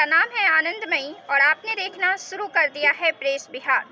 मेरा नाम है आनंदमयी और आपने देखना शुरू कर दिया है प्रेस बिहार।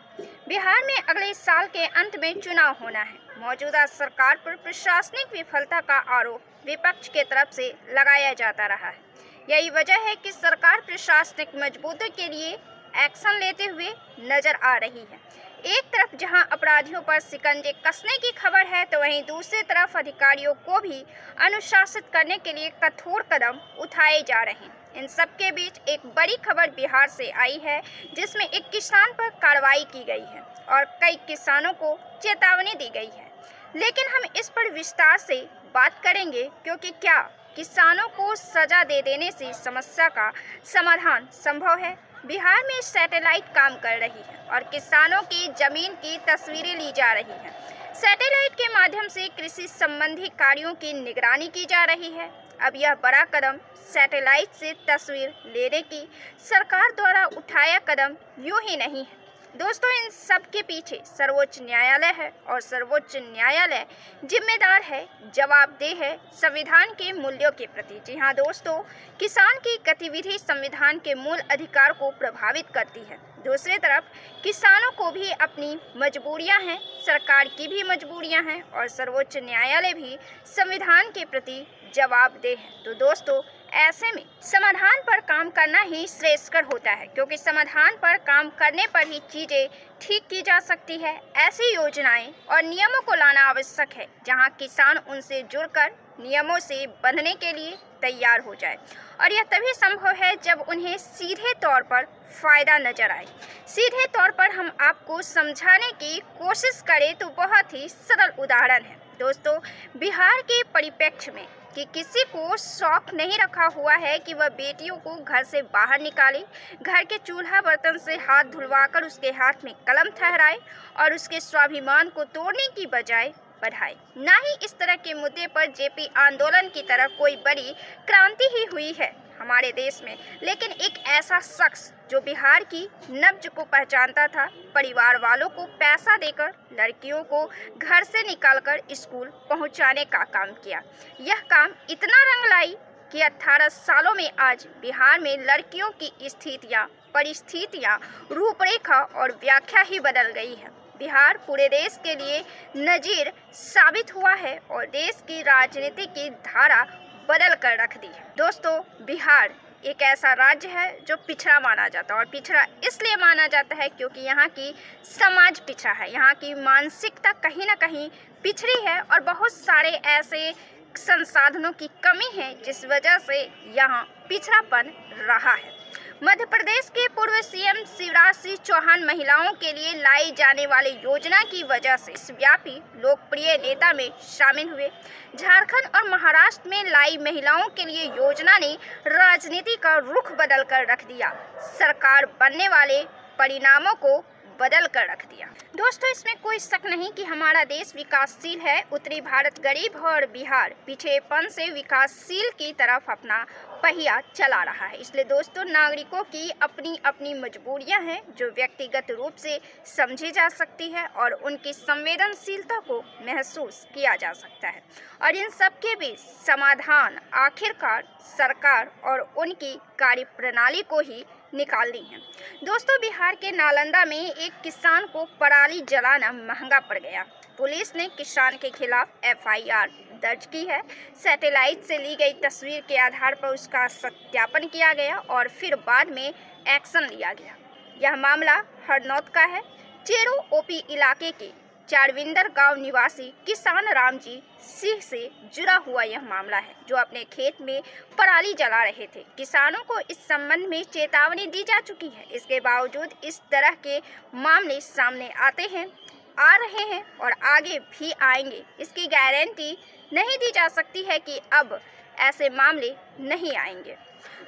बिहार में अगले साल के अंत में चुनाव होना है। मौजूदा सरकार पर प्रशासनिक विफलता का आरोप विपक्ष के तरफ से लगाया जाता रहा है। यही वजह है कि सरकार प्रशासनिक मजबूती के लिए एक्शन लेते हुए नजर आ रही है। एक तरफ जहां अपराधियों पर शिकंजे कसने की खबर है, तो वहीं दूसरी तरफ अधिकारियों को भी अनुशासित करने के लिए कठोर कदम उठाए जा रहे हैं। इन सब के बीच एक बड़ी खबर बिहार से आई है, जिसमें एक किसान पर कार्रवाई की गई है और कई किसानों को चेतावनी दी गई है। लेकिन हम इस पर विस्तार से बात करेंगे, क्योंकि क्या किसानों को सजा दे देने से समस्या का समाधान संभव है? बिहार में सैटेलाइट काम कर रही है और किसानों की जमीन की तस्वीरें ली जा रही हैं। सैटेलाइट के माध्यम से कृषि संबंधी कार्यों की निगरानी की जा रही है। अब यह बड़ा कदम सैटेलाइट से तस्वीर लेने की सरकार द्वारा उठाया कदम यूं ही नहीं है दोस्तों। इन सब के पीछे सर्वोच्च न्यायालय है और सर्वोच्च न्यायालय जिम्मेदार है, जवाबदेह है संविधान के मूल्यों के प्रति। जी हाँ दोस्तों, किसान की गतिविधि संविधान के मूल अधिकार को प्रभावित करती है। दूसरी तरफ किसानों को भी अपनी मजबूरियां हैं, सरकार की भी मजबूरियां हैं और सर्वोच्च न्यायालय भी संविधान के प्रति जवाबदेह है। तो दोस्तों, ऐसे में समाधान पर काम करना ही श्रेयस्कर होता है, क्योंकि समाधान पर काम करने पर ही चीजें ठीक की जा सकती है। ऐसी योजनाएं और नियमों को लाना आवश्यक है जहां किसान उनसे जुड़कर नियमों से बंधने के लिए तैयार हो जाए, और यह तभी संभव है जब उन्हें सीधे तौर पर फायदा नजर आए। सीधे तौर पर हम आपको समझाने की कोशिश करें तो बहुत ही सरल उदाहरण है दोस्तों। बिहार के परिप्रेक्ष्य में कि किसी को शौक नहीं रखा हुआ है कि वह बेटियों को घर से बाहर निकाले, घर के चूल्हा बर्तन से हाथ धुलवाकर उसके हाथ में कलम ठहराए और उसके स्वाभिमान को तोड़ने की बजाय बढ़ाए। ना ही इस तरह के मुद्दे पर जेपी आंदोलन की तरह कोई बड़ी क्रांति ही हुई है हमारे देश में। लेकिन एक ऐसा शख्स जो बिहार की नब्ज को पहचानता था, परिवार वालों को पैसा देकर लड़कियों को घर से निकालकर स्कूल पहुंचाने का काम किया। यह काम इतना रंग लाई कि 18 सालों में आज बिहार में लड़कियों की स्थितियां, परिस्थितियां, रूपरेखा और व्याख्या ही बदल गई है। बिहार पूरे देश के लिए नजीर साबित हुआ है और देश की राजनीति की धारा बदल कर रख दी है। दोस्तों, बिहार एक ऐसा राज्य है जो पिछड़ा माना जाता है, और पिछड़ा इसलिए माना जाता है क्योंकि यहाँ की समाज पिछड़ा है, यहाँ की मानसिकता कहीं ना कहीं पिछड़ी है और बहुत सारे ऐसे संसाधनों की कमी है जिस वजह से यहाँ पिछड़ापन रहा है। मध्य प्रदेश के पूर्व सीएम शिवराज सिंह चौहान महिलाओं के लिए लाई जाने वाली योजना की वजह से व्यापी लोकप्रिय नेता में शामिल हुए। झारखंड और महाराष्ट्र में लाई महिलाओं के लिए योजना ने राजनीति का रुख बदल कर रख दिया, सरकार बनने वाले परिणामों को बदल कर रख दिया। दोस्तों, इसमें कोई शक नहीं कि हमारा देश विकासशील है, उत्तरी भारत गरीब है और बिहार पिछड़ेपन से विकासशील की तरफ अपना पहिया चला रहा है। इसलिए दोस्तों, नागरिकों की अपनी अपनी मजबूरियां हैं जो व्यक्तिगत रूप से समझी जा सकती है और उनकी संवेदनशीलता को महसूस किया जा सकता है। और इन सब के बीच समाधान आखिरकार सरकार और उनकी कार्यप्रणाली को ही निकालनी है। दोस्तों, बिहार के नालंदा में एक किसान को पराली जलाना महंगा पड़ गया। पुलिस ने किसान के खिलाफ एफआईआर दर्ज की है। सैटेलाइट से ली गई तस्वीर के आधार पर उसका सत्यापन किया गया और फिर बाद में एक्शन लिया गया। यह मामला हरनौत का है। चेरू ओपी इलाके के चारविंदर गांव निवासी किसान रामजी सिंह से जुड़ा हुआ यह मामला है, जो अपने खेत में पराली जला रहे थे। किसानों को इस संबंध में चेतावनी दी जा चुकी है। इसके बावजूद इस तरह के मामले सामने आ रहे हैं और आगे भी आएंगे। इसकी गारंटी नहीं दी जा सकती है कि अब ऐसे मामले नहीं आएंगे।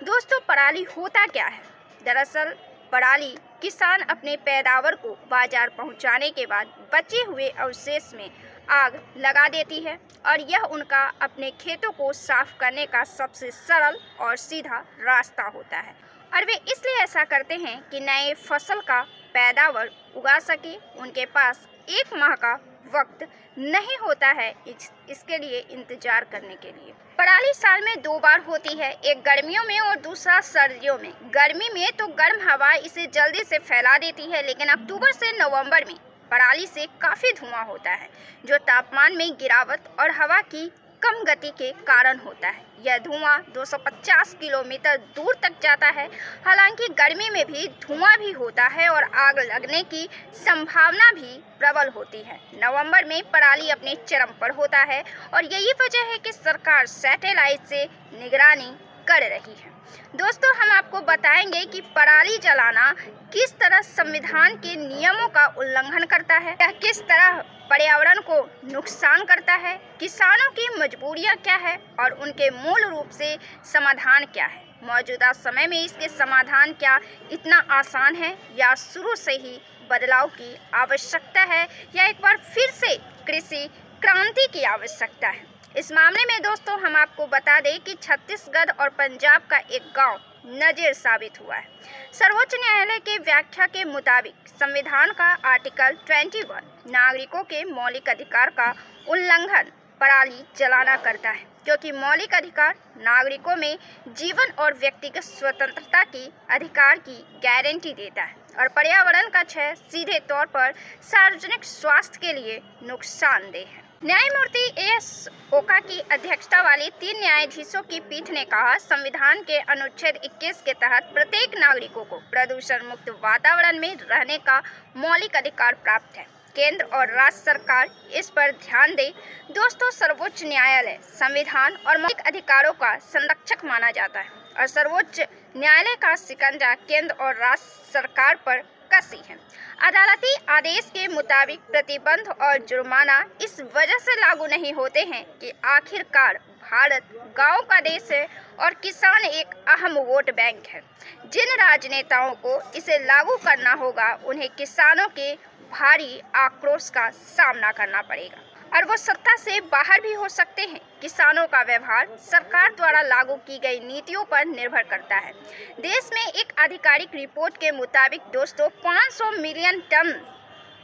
दोस्तों, पराली होता क्या है? दरअसल पराली किसान अपने पैदावार को बाजार पहुंचाने के बाद बचे हुए अवशेष में आग लगा देती है और यह उनका अपने खेतों को साफ करने का सबसे सरल और सीधा रास्ता होता है। और वे इसलिए ऐसा करते हैं कि नए फसल का पैदावार उगा सके। उनके पास एक माह का वक्त नहीं होता है इसके लिए इंतजार करने के लिए। पराली साल में 2 बार होती है, एक गर्मियों में और दूसरा सर्दियों में। गर्मी में तो गर्म हवा इसे जल्दी से फैला देती है, लेकिन अक्टूबर से नवंबर में पराली से काफ़ी धुआं होता है, जो तापमान में गिरावट और हवा की कम गति के कारण होता है। यह धुआं 250 किलोमीटर दूर तक जाता है। हालांकि गर्मी में भी धुआं भी होता है और आग लगने की संभावना भी प्रबल होती है। नवंबर में पराली अपने चरम पर होता है और यही वजह है कि सरकार सैटेलाइट से निगरानी कर रही है। दोस्तों, हम आपको बताएंगे कि पराली जलाना किस तरह संविधान के नियमों का उल्लंघन करता है, यह किस तरह पर्यावरण को नुकसान करता है, किसानों की मजबूरियां क्या है और उनके मूल रूप से समाधान क्या है। मौजूदा समय में इसके समाधान क्या इतना आसान है या शुरू से ही बदलाव की आवश्यकता है या एक बार फिर से कृषि क्रांति की आवश्यकता है। इस मामले में दोस्तों हम आपको बता दें कि छत्तीसगढ़ और पंजाब का एक गांव नजीर साबित हुआ है। सर्वोच्च न्यायालय के व्याख्या के मुताबिक संविधान का आर्टिकल 21 नागरिकों के मौलिक अधिकार का उल्लंघन पराली जलाना करता है, क्योंकि मौलिक अधिकार नागरिकों में जीवन और व्यक्तिगत स्वतंत्रता की अधिकार की गारंटी देता है और पर्यावरण का क्षय सीधे तौर पर सार्वजनिक स्वास्थ्य के लिए नुकसानदेह है। न्यायमूर्ति एस ओका की अध्यक्षता वाली 3 न्यायाधीशों की पीठ ने कहा, संविधान के अनुच्छेद 21 के तहत प्रत्येक नागरिकों को प्रदूषण मुक्त वातावरण में रहने का मौलिक अधिकार प्राप्त है। केंद्र और राज्य सरकार इस पर ध्यान दे। दोस्तों, सर्वोच्च न्यायालय संविधान और मौलिक अधिकारों का संरक्षक माना जाता है और सर्वोच्च न्यायालय का शिकंजा केंद्र और राज्य सरकार पर कसी है। अदालती आदेश के मुताबिक प्रतिबंध और जुर्माना इस वजह से लागू नहीं होते हैं कि आखिरकार भारत गांव का देश है और किसान एक अहम वोट बैंक है। जिन राजनेताओं को इसे लागू करना होगा उन्हें किसानों के भारी आक्रोश का सामना करना पड़ेगा और वो सत्ता से बाहर भी हो सकते हैं। किसानों का व्यवहार सरकार द्वारा लागू की गई नीतियों पर निर्भर करता है। देश में एक आधिकारिक रिपोर्ट के मुताबिक दोस्तों 500 मिलियन टन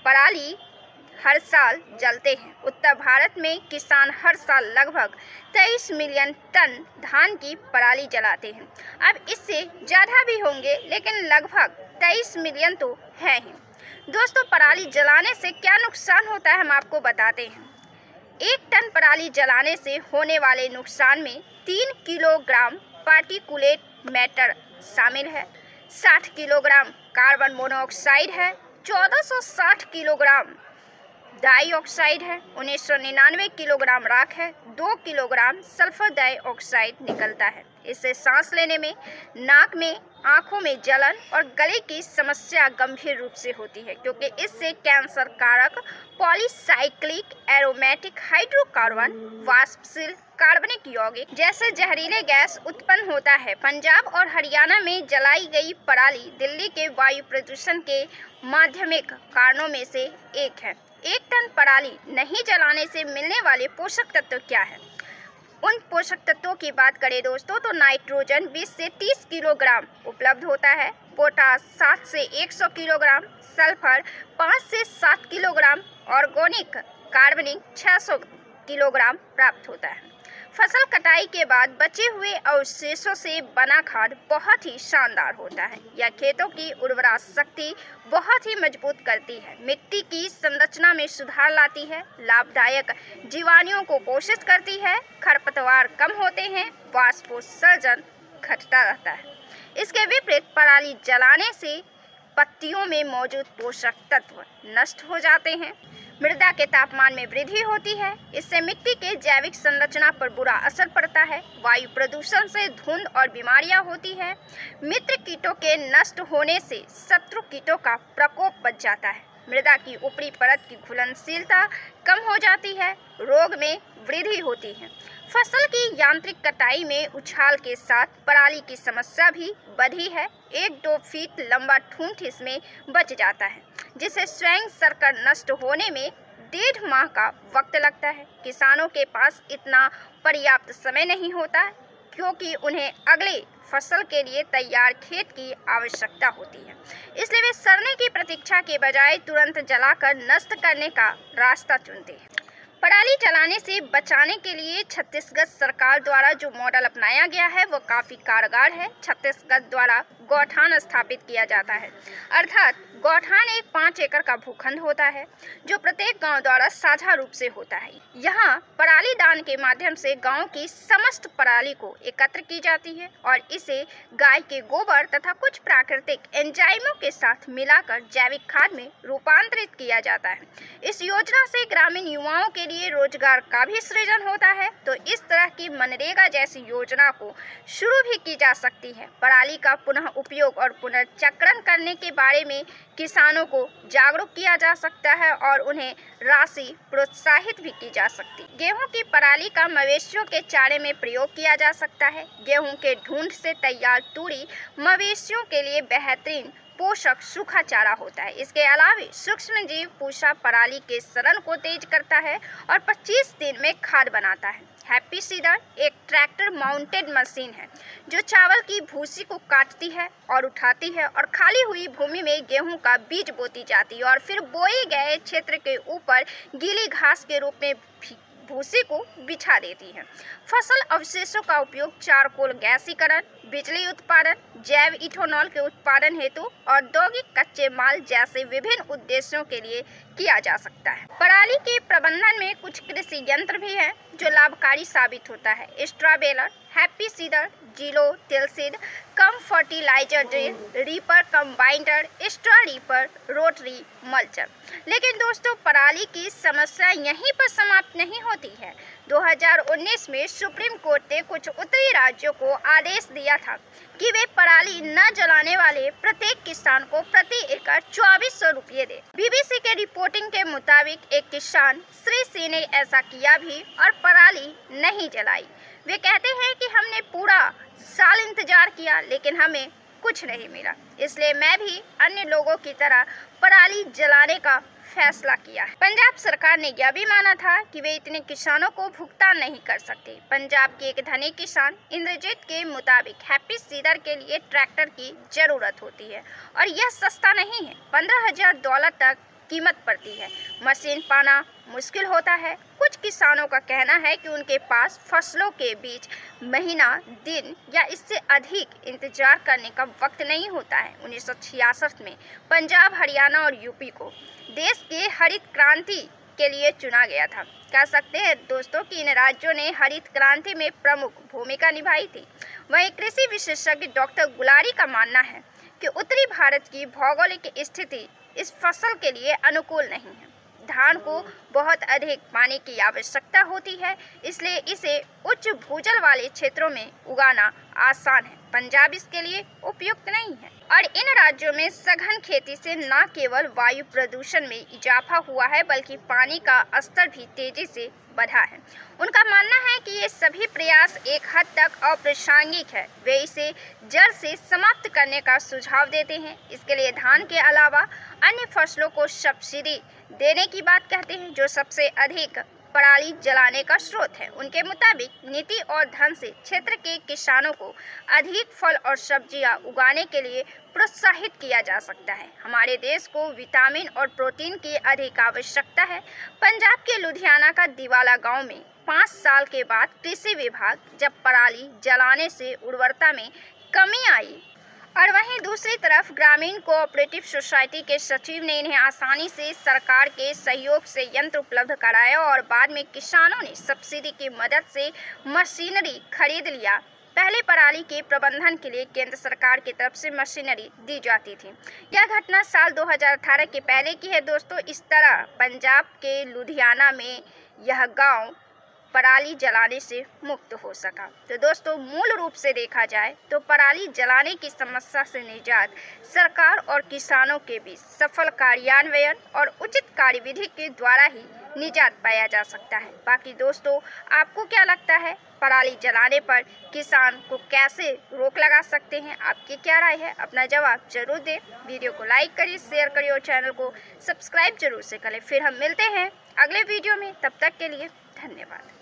पराली हर साल जलते हैं। उत्तर भारत में किसान हर साल लगभग 23 मिलियन टन धान की पराली जलाते हैं। अब इससे ज़्यादा भी होंगे, लेकिन लगभग 23 मिलियन तो है ही। दोस्तों, पराली जलाने से क्या नुकसान होता है हम आपको बताते हैं। 1 टन पराली जलाने से होने वाले नुकसान में 3 किलोग्राम पार्टिकुलेट मैटर शामिल है, 60 किलोग्राम कार्बन मोनोऑक्साइड है, 1460 किलोग्राम डाइऑक्साइड है, 1999 किलोग्राम राख है, 2 किलोग्राम सल्फर डाइऑक्साइड निकलता है। इससे सांस लेने में, नाक में, आंखों में जलन और गले की समस्या गंभीर रूप से होती है, क्योंकि इससे कैंसर कारक पॉलीसाइक्लिक एरोमेटिक हाइड्रोकार्बन वाष्पशील कार्बनिक यौगिक जैसे जहरीले गैस उत्पन्न होता है। पंजाब और हरियाणा में जलाई गई पराली दिल्ली के वायु प्रदूषण के माध्यमिक कारणों में से एक है। 1 टन पराली नहीं जलाने से मिलने वाले पोषक तत्व क्या है? उन पोषक तत्वों की बात करें दोस्तों तो नाइट्रोजन 20 से 30 किलोग्राम उपलब्ध होता है, पोटास 7 से 100 किलोग्राम, सल्फर 5 से 7 किलोग्राम, ऑर्गेनिक कार्बनिक 600 किलोग्राम प्राप्त होता है। फसल कटाई के बाद बचे हुए अवशेषों से बना खाद बहुत ही शानदार होता है। यह खेतों की उर्वरा शक्ति बहुत ही मजबूत करती है, मिट्टी की संरचना में सुधार लाती है, लाभदायक जीवाणुओं को पोषित करती है, खरपतवार कम होते हैं, वाष्पोत्सर्जन घटता रहता है। इसके विपरीत पराली जलाने से पत्तियों में मौजूद पोषक तत्व नष्ट हो जाते हैं, मृदा के तापमान में वृद्धि होती है, इससे मिट्टी के जैविक संरचना पर बुरा असर पड़ता है, वायु प्रदूषण से धुंध और बीमारियां होती है, मित्र कीटों के नष्ट होने से शत्रु कीटों का प्रकोप बढ़ जाता है, मृदा की ऊपरी परत की घुलनशीलता कम हो जाती है, रोग में वृद्धि होती है। फसल की यांत्रिक कटाई में उछाल के साथ पराली की समस्या भी बढ़ी है। 1-2 फीट लंबा ठूंठ इसमें बच जाता है, जिसे स्वयं सड़कर नष्ट होने में 1.5 माह का वक्त लगता है। किसानों के पास इतना पर्याप्त समय नहीं होता क्योंकि उन्हें अगले फसल के लिए तैयार खेत की आवश्यकता होती है। इसलिए वे सड़ने की प्रतीक्षा के बजाय तुरंत जलाकर नष्ट करने का रास्ता चुनते हैं। पराली जलाने से बचाने के लिए छत्तीसगढ़ सरकार द्वारा जो मॉडल अपनाया गया है वो काफ़ी कारगर है। छत्तीसगढ़ द्वारा गौठान स्थापित किया जाता है, अर्थात गौठान एक 5 एकड़ का भूखंड होता है जो प्रत्येक गांव द्वारा साझा रूप से होता है। यहाँ पराली दान के माध्यम से गांव की समस्त पराली को एकत्र की जाती है और इसे गाय के गोबर तथा कुछ प्राकृतिक एंजाइमों के साथ मिलाकर जैविक खाद में रूपांतरित किया जाता है। इस योजना से ग्रामीण युवाओं के लिए रोजगार का भी सृजन होता है। तो इस तरह की मनरेगा जैसी योजना को शुरू भी की जा सकती है। पराली का पुनः उपयोग और पुनर्चक्रण करने के बारे में किसानों को जागरूक किया जा सकता है और उन्हें राशि प्रोत्साहित भी की जा सकती है। गेहूं की पराली का मवेशियों के चारे में प्रयोग किया जा सकता है। गेहूं के ढूंढ से तैयार तूड़ी मवेशियों के लिए बेहतरीन पोषक सूखा चारा होता है। इसके अलावा सूक्ष्म जीव पूषा पराली के सड़न को तेज करता है और 25 दिन में खाद बनाता है। हैप्पी सीडर एक ट्रैक्टर माउंटेड मशीन है जो चावल की भूसी को काटती है और उठाती है और खाली हुई भूमि में गेहूं का बीज बोती जाती है और फिर बोए गए क्षेत्र के ऊपर गीली घास के रूप में भूसी को बिछा देती है। फसल अवशेषों का उपयोग चारकोल गैसीकरण, बिजली उत्पादन, जैव इथेनॉल के उत्पादन हेतु औद्योगिक कच्चे माल जैसे विभिन्न उद्देश्यों के लिए किया जा सकता है। पराली के प्रबंधन में कुछ कृषि यंत्र भी हैं जो लाभकारी साबित होता है। Straw baler, happy seeder, zero till seed, cum fertiliser drill, reaper combinder, straw reaper, rotary mulcher. लेकिन दोस्तों, पराली की समस्या यहीं पर समाप्त नहीं होती है। 2019 में सुप्रीम कोर्ट ने कुछ उत्तरी राज्यों को आदेश दिया था कि वे पराली न जलाने वाले प्रत्येक किसान को प्रति एकड़ 2400 रुपये दे। बीबीसी के रिपोर्टिंग के मुताबिक एक किसान श्री सिंह ने ऐसा किया भी और पराली नहीं जलाई। वे कहते हैं कि हमने पूरा साल इंतजार किया लेकिन हमें कुछ नहीं मिला, इसलिए मैं भी अन्य लोगों की तरह पराली जलाने का फैसला किया है। पंजाब सरकार ने यह भी माना था कि वे इतने किसानों को भुगतान नहीं कर सकते। पंजाब के एक धनी किसान इंद्रजीत के मुताबिक हैप्पी सीडर के लिए ट्रैक्टर की जरूरत होती है और यह सस्ता नहीं है। $15,000 तक कीमत पड़ती है। मशीन पाना मुश्किल होता है। कुछ किसानों का कहना है कि उनके पास फसलों के बीच महीना, दिन या इससे अधिक इंतजार करने का वक्त नहीं होता है। 1966 में पंजाब, हरियाणा और यूपी को देश के हरित क्रांति के लिए चुना गया था। कह सकते हैं दोस्तों कि इन राज्यों ने हरित क्रांति में प्रमुख भूमिका निभाई थी। वहीं कृषि विशेषज्ञ डॉक्टर गुलारी का मानना है कि उत्तरी भारत की भौगोलिक स्थिति इस फसल के लिए अनुकूल नहीं है। धान को बहुत अधिक पानी की आवश्यकता होती है, इसलिए इसे उच्च भूजल वाले क्षेत्रों में उगाना आसान है। पंजाब इसके लिए उपयुक्त नहीं है। और इन राज्यों में सघन खेती से न केवल वायु प्रदूषण में इजाफा हुआ है बल्कि पानी का स्तर भी तेजी से बढ़ा है। उनका मानना है कि ये सभी प्रयास एक हद तक अप्रासंगिक है। वे इसे जड़ से समाप्त करने का सुझाव देते हैं। इसके लिए धान के अलावा अन्य फसलों को सब्सिडी देने की बात कहते हैं जो सबसे अधिक पराली जलाने का स्रोत है। उनके मुताबिक नीति और धन से क्षेत्र के किसानों को अधिक फल और सब्जियां उगाने के लिए प्रोत्साहित किया जा सकता है। हमारे देश को विटामिन और प्रोटीन की अधिक आवश्यकता है। पंजाब के लुधियाना का दिवाला गांव में 5 साल के बाद कृषि विभाग जब पराली जलाने से उर्वरता में कमी आई और वहीं दूसरी तरफ ग्रामीण कोऑपरेटिव सोसाइटी के सचिव ने इन्हें आसानी से सरकार के सहयोग से यंत्र उपलब्ध कराया और बाद में किसानों ने सब्सिडी की मदद से मशीनरी खरीद लिया। पहले पराली के प्रबंधन के लिए केंद्र सरकार की तरफ से मशीनरी दी जाती थी। यह घटना साल 2018 के पहले की है दोस्तों। इस तरह पंजाब के लुधियाना में यह गांव पराली जलाने से मुक्त हो सका। तो दोस्तों, मूल रूप से देखा जाए तो पराली जलाने की समस्या से निजात सरकार और किसानों के बीच सफल कार्यान्वयन और उचित कार्यविधि के द्वारा ही निजात पाया जा सकता है। बाकी दोस्तों, आपको क्या लगता है पराली जलाने पर किसान को कैसे रोक लगा सकते हैं? आपकी क्या राय है? अपना जवाब जरूर दें। वीडियो को लाइक करिए, शेयर करिए और चैनल को सब्सक्राइब जरूर से करें। फिर हम मिलते हैं अगले वीडियो में। तब तक के लिए धन्यवाद।